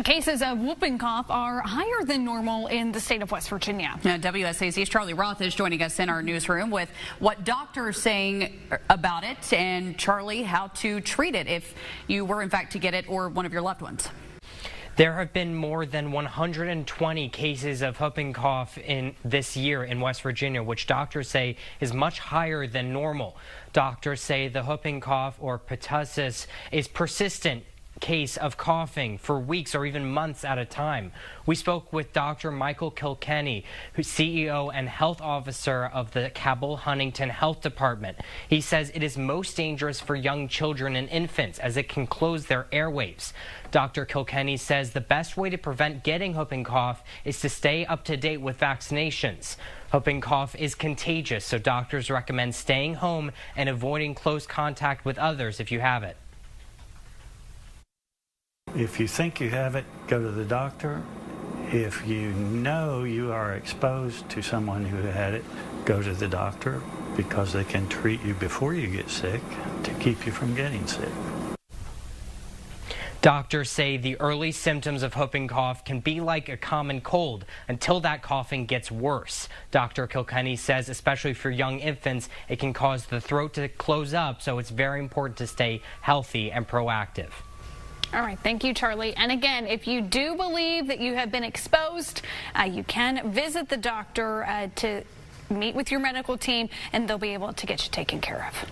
Cases of whooping cough are higher than normal in the state of West Virginia. Now, WSAC's Charlie Roth is joining us in our newsroom with what doctors are saying about it, and Charlie, how to treat it if you were in fact to get it or one of your loved ones. There have been more than 120 cases of whooping cough in this year in West Virginia, which doctors say is much higher than normal. Doctors say the whooping cough, or pertussis, is persistent case of coughing for weeks or even months at a time. We spoke with Dr. Michael Kilkenny, who's CEO and health officer of the Cabell-Huntington Health Department. He says it is most dangerous for young children and infants as it can close their airwaves. Dr. Kilkenny says the best way to prevent getting whooping cough is to stay up to date with vaccinations. Whooping cough is contagious, so doctors recommend staying home and avoiding close contact with others if you have it. If you think you have it, go to the doctor. If you know you are exposed to someone who had it, go to the doctor, because they can treat you before you get sick to keep you from getting sick. Doctors say the early symptoms of whooping cough can be like a common cold until that coughing gets worse. Dr. Kilkenny says especially for young infants, it can cause the throat to close up, so it's very important to stay healthy and proactive. All right, thank you, Charlie. And again, if you do believe that you have been exposed, you can visit the doctor to meet with your medical team, and they'll be able to get you taken care of.